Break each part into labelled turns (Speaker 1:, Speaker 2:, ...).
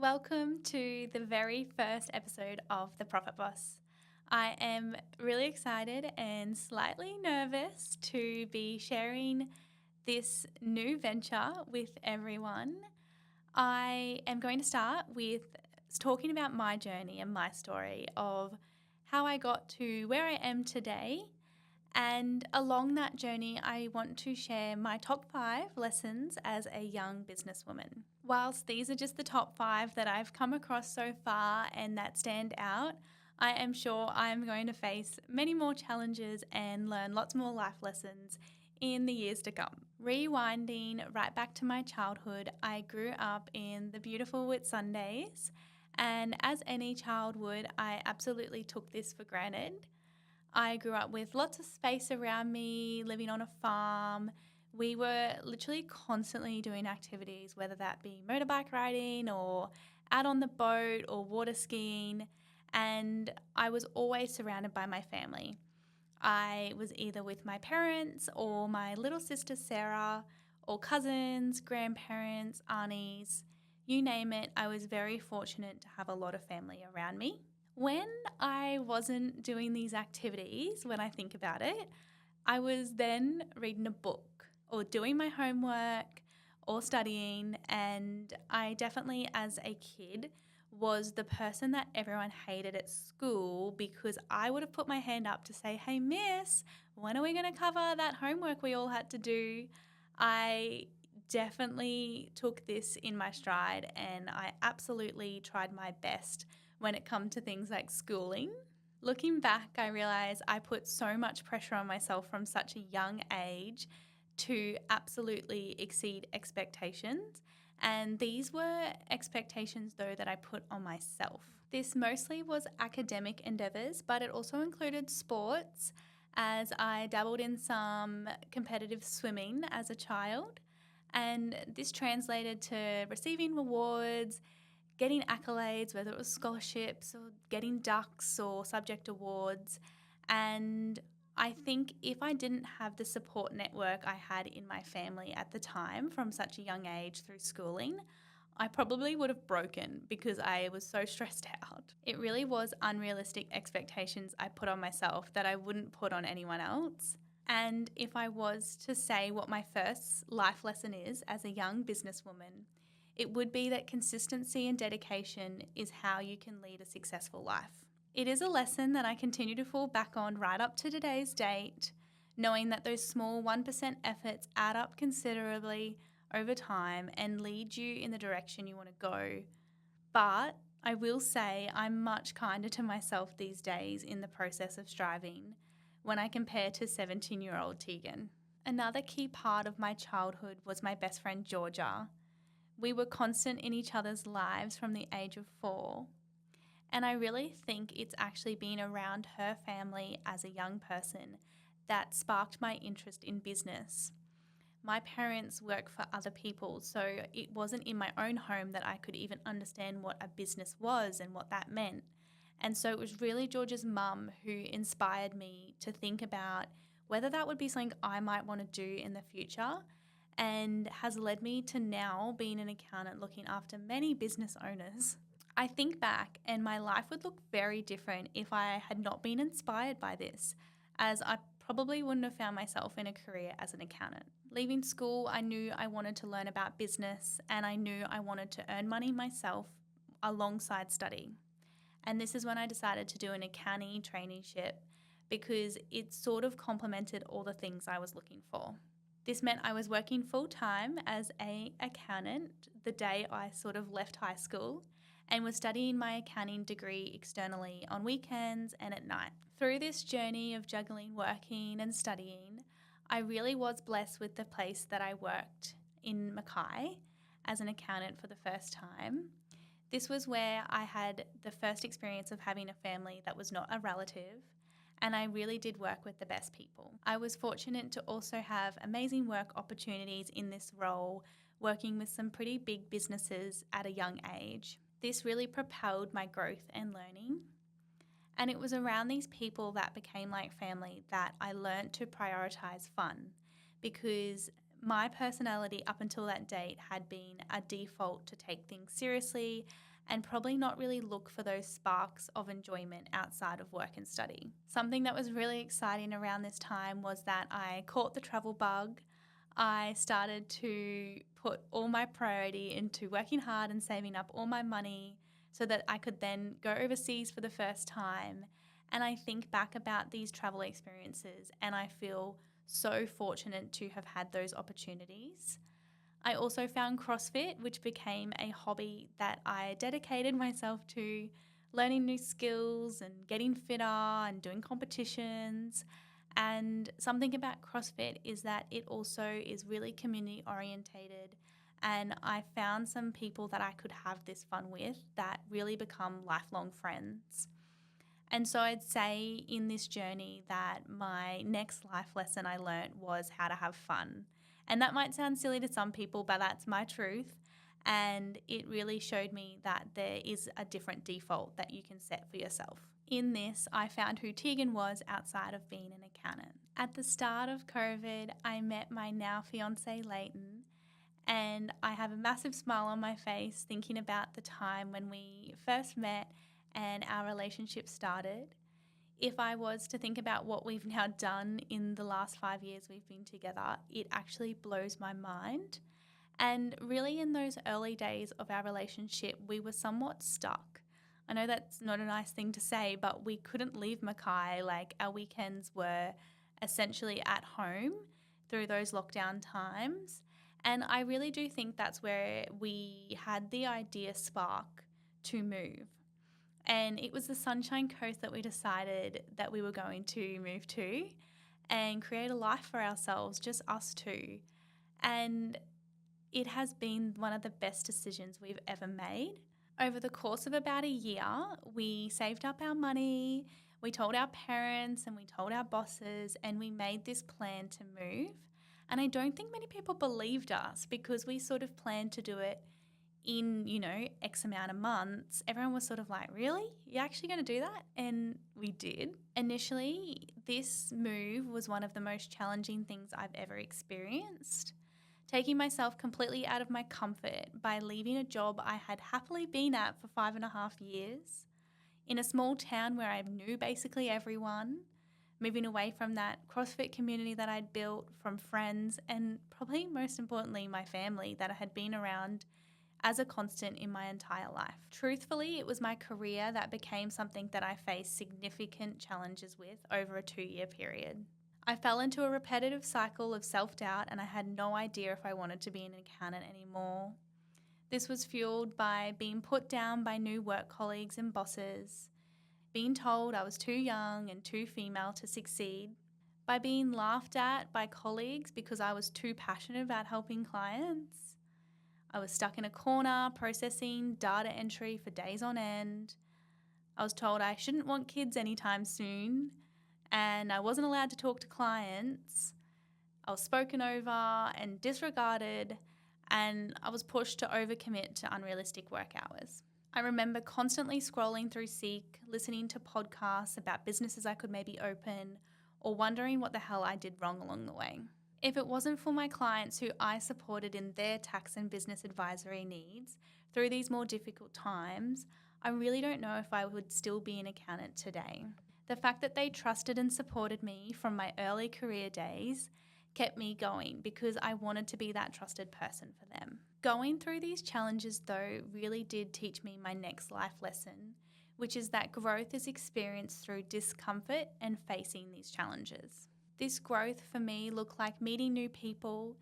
Speaker 1: Welcome to the very first episode of The Profit Boss. I am really excited and slightly nervous to be sharing this new venture with everyone. I am going to start with talking about my journey and my story of how I got to where I am today. And along that journey, I want to share my top 5 lessons as a young businesswoman. Whilst these are just the top 5 that I've come across so far and that stand out, I am sure I'm going to face many more challenges and learn lots more life lessons in the years to come. Rewinding right back to my childhood, I grew up in the beautiful Whitsundays, and as any child would, I absolutely took this for granted. I grew up with lots of space around me, living on a farm. We were literally constantly doing activities, whether that be motorbike riding or out on the boat or water skiing. And I was always surrounded by my family. I was either with my parents or my little sister Sarah, or cousins, grandparents, aunties, you name it. I was very fortunate to have a lot of family around me. When I wasn't doing these activities, when I think about it, I was then reading a book or doing my homework or studying. And I definitely, as a kid, was the person that everyone hated at school because I would have put my hand up to say, "Hey, miss, when are we going to cover that homework we all had to do?" I definitely took this in my stride and I absolutely tried my best when it comes to things like schooling. Looking back, I realize I put so much pressure on myself from such a young age to absolutely exceed expectations. And these were expectations, though, that I put on myself. This mostly was academic endeavours, but it also included sports, as I dabbled in some competitive swimming as a child. And this translated to receiving awards, getting accolades, whether it was scholarships or getting ducks or subject awards. And I think if I didn't have the support network I had in my family at the time from such a young age through schooling, I probably would have broken because I was so stressed out. It really was unrealistic expectations I put on myself that I wouldn't put on anyone else. And if I was to say what my first life lesson is as a young businesswoman, it would be that consistency and dedication is how you can lead a successful life. It is a lesson that I continue to fall back on right up to today's date, knowing that those small 1% efforts add up considerably over time and lead you in the direction you want to go. But I will say I'm much kinder to myself these days in the process of striving when I compare to 17-year-old Tegan. Another key part of my childhood was my best friend Georgia. We were constant in each other's lives from the age of 4. And I really think it's actually been around her family as a young person that sparked my interest in business. My parents work for other people, so it wasn't in my own home that I could even understand what a business was and what that meant. And so it was really Georgia's mum who inspired me to think about whether that would be something I might want to do in the future, and has led me to now being an accountant looking after many business owners. I think back and my life would look very different if I had not been inspired by this, as I probably wouldn't have found myself in a career as an accountant. Leaving school, I knew I wanted to learn about business and I knew I wanted to earn money myself alongside study. And this is when I decided to do an accounting traineeship because it sort of complemented all the things I was looking for. This meant I was working full-time as an accountant the day I sort of left high school and was studying my accounting degree externally on weekends and at night. Through this journey of juggling working and studying, I really was blessed with the place that I worked in Mackay as an accountant for the first time. This was where I had the first experience of having a family that was not a relative, and I really did work with the best people. I was fortunate to also have amazing work opportunities in this role, working with some pretty big businesses at a young age. This really propelled my growth and learning. And it was around these people that became like family that I learned to prioritize fun, because my personality up until that date had been a default to take things seriously and probably not really look for those sparks of enjoyment outside of work and study. Something that was really exciting around this time was that I caught the travel bug. I started to put all my priority into working hard and saving up all my money so that I could then go overseas for the first time. And I think back about these travel experiences and I feel so fortunate to have had those opportunities. I also found CrossFit, which became a hobby that I dedicated myself to, learning new skills and getting fitter and doing competitions. And something about CrossFit is that it also is really community orientated. And I found some people that I could have this fun with that really become lifelong friends. And so I'd say in this journey that my next life lesson I learnt was how to have fun. And that might sound silly to some people, but that's my truth. And it really showed me that there is a different default that you can set for yourself. In this, I found who Tegan was outside of being an accountant. At the start of COVID, I met my now fiancé Leighton, and I have a massive smile on my face thinking about the time when we first met and our relationship started. If I was to think about what we've now done in the last 5 years we've been together, it actually blows my mind. And really in those early days of our relationship, we were somewhat stuck. I know that's not a nice thing to say, but we couldn't leave Mackay. Like, our weekends were essentially at home through those lockdown times. And I really do think that's where we had the idea spark to move. And it was the Sunshine Coast that we decided that we were going to move to and create a life for ourselves, just us two. And it has been one of the best decisions we've ever made. Over the course of about a year, we saved up our money, we told our parents and we told our bosses, and we made this plan to move. And I don't think many people believed us because we sort of planned to do it in, X amount of months. Everyone was sort of like, really? You're actually going to do that? And we did. Initially, this move was one of the most challenging things I've ever experienced. Taking myself completely out of my comfort by leaving a job I had happily been at for 5.5 years in a small town where I knew basically everyone, moving away from that CrossFit community that I'd built, from friends, and probably most importantly, my family that I had been around as a constant in my entire life. Truthfully, it was my career that became something that I faced significant challenges with over a 2-year period. I fell into a repetitive cycle of self-doubt and I had no idea if I wanted to be an accountant anymore. This was fueled by being put down by new work colleagues and bosses, being told I was too young and too female to succeed, by being laughed at by colleagues because I was too passionate about helping clients. I was stuck in a corner processing data entry for days on end. I was told I shouldn't want kids anytime soon, and I wasn't allowed to talk to clients. I was spoken over and disregarded, and I was pushed to overcommit to unrealistic work hours. I remember constantly scrolling through Seek, listening to podcasts about businesses I could maybe open, or wondering what the hell I did wrong along the way. If it wasn't for my clients who I supported in their tax and business advisory needs through these more difficult times, I really don't know if I would still be an accountant today. The fact that they trusted and supported me from my early career days kept me going because I wanted to be that trusted person for them. Going through these challenges, though, really did teach me my next life lesson, which is that growth is experienced through discomfort and facing these challenges. This growth for me looked like meeting new people,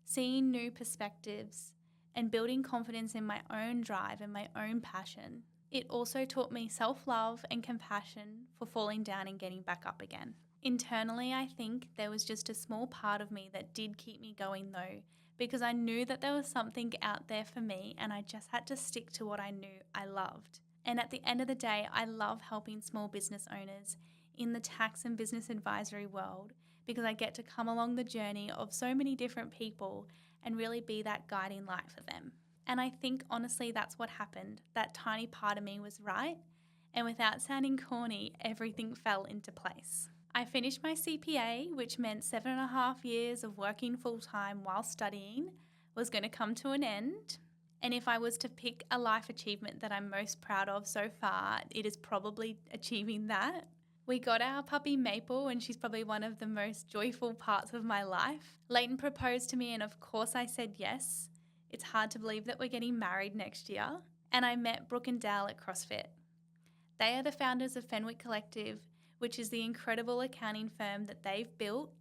Speaker 1: seeing new perspectives, and building confidence in my own drive and my own passion. It also taught me self-love and compassion for falling down and getting back up again. Internally, I think there was just a small part of me that did keep me going though, because I knew that there was something out there for me and I just had to stick to what I knew I loved. And at the end of the day, I love helping small business owners in the tax and business advisory world because I get to come along the journey of so many different people and really be that guiding light for them. And I think honestly that's what happened. That tiny part of me was right, and without sounding corny, everything fell into place. I finished my CPA, which meant 7.5 years of working full-time while studying was going to come to an end. And if I was to pick a life achievement that I'm most proud of so far, it is probably achieving that. We got our puppy Maple, and she's probably one of the most joyful parts of my life. Leighton proposed to me, and of course I said yes. It's hard to believe that we're getting married next year. And I met Brooke and Dale at CrossFit. They are the founders of Fenwick Collective, which is the incredible accounting firm that they've built,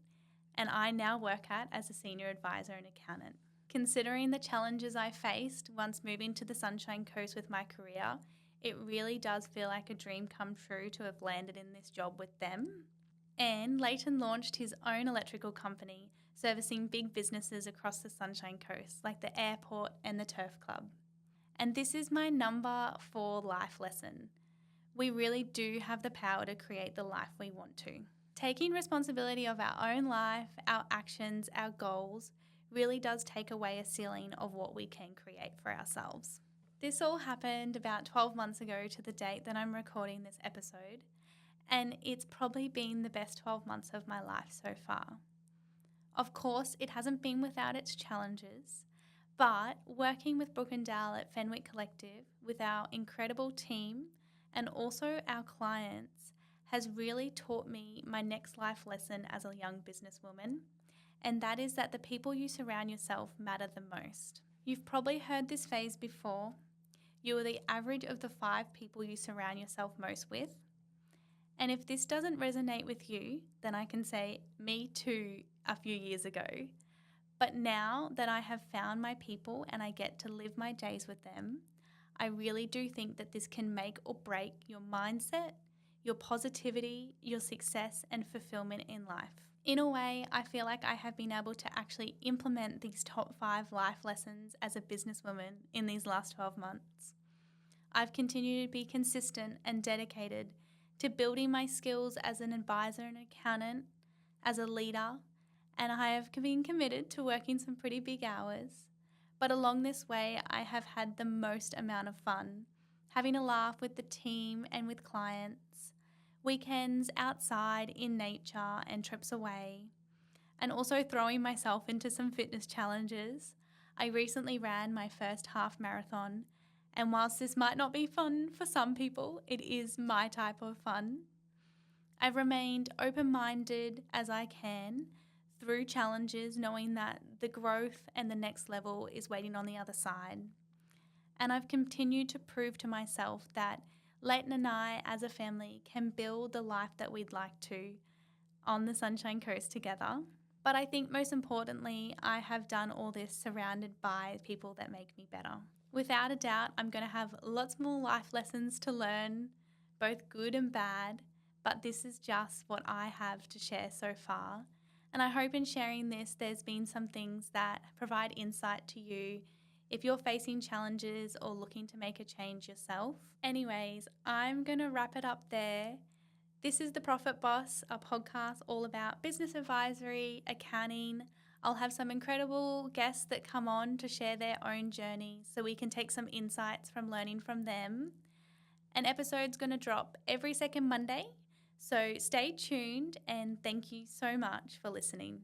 Speaker 1: and I now work at as a senior advisor and accountant. Considering the challenges I faced once moving to the Sunshine Coast with my career, it really does feel like a dream come true to have landed in this job with them. And Leighton launched his own electrical company, servicing big businesses across the Sunshine Coast, like the airport and the Turf Club. And this is my number 4 life lesson. We really do have the power to create the life we want to. Taking responsibility of our own life, our actions, our goals, really does take away a ceiling of what we can create for ourselves. This all happened about 12 months ago to the date that I'm recording this episode, and it's probably been the best 12 months of my life so far. Of course, it hasn't been without its challenges, but working with Brooke and Dale at Fenwick Collective with our incredible team and also our clients has really taught me my next life lesson as a young businesswoman, and that is that the people you surround yourself matter the most. You've probably heard this phrase before. You are the average of the 5 people you surround yourself most with. And if this doesn't resonate with you, then I can say me too a few years ago. But now that I have found my people and I get to live my days with them, I really do think that this can make or break your mindset, your positivity, your success and fulfillment in life. In a way, I feel like I have been able to actually implement these top 5 life lessons as a businesswoman in these last 12 months. I've continued to be consistent and dedicated to building my skills as an advisor and accountant, as a leader, and I have been committed to working some pretty big hours. But along this way, I have had the most amount of fun, having a laugh with the team and with clients, weekends outside in nature and trips away, and also throwing myself into some fitness challenges. I recently ran my first half marathon, and whilst this might not be fun for some people, it is my type of fun. I've remained open-minded as I can through challenges, knowing that the growth and the next level is waiting on the other side. And I've continued to prove to myself that Leighton and I as a family can build the life that we'd like to on the Sunshine Coast together. But I think most importantly, I have done all this surrounded by people that make me better. Without a doubt, I'm going to have lots more life lessons to learn, both good and bad, but this is just what I have to share so far. And I hope in sharing this, there's been some things that provide insight to you if you're facing challenges or looking to make a change yourself. Anyways, I'm going to wrap it up there. This is The Profit Boss, a podcast all about business advisory, accounting. I'll have some incredible guests that come on to share their own journeys so we can take some insights from learning from them. An episode's going to drop every second Monday, so stay tuned and thank you so much for listening.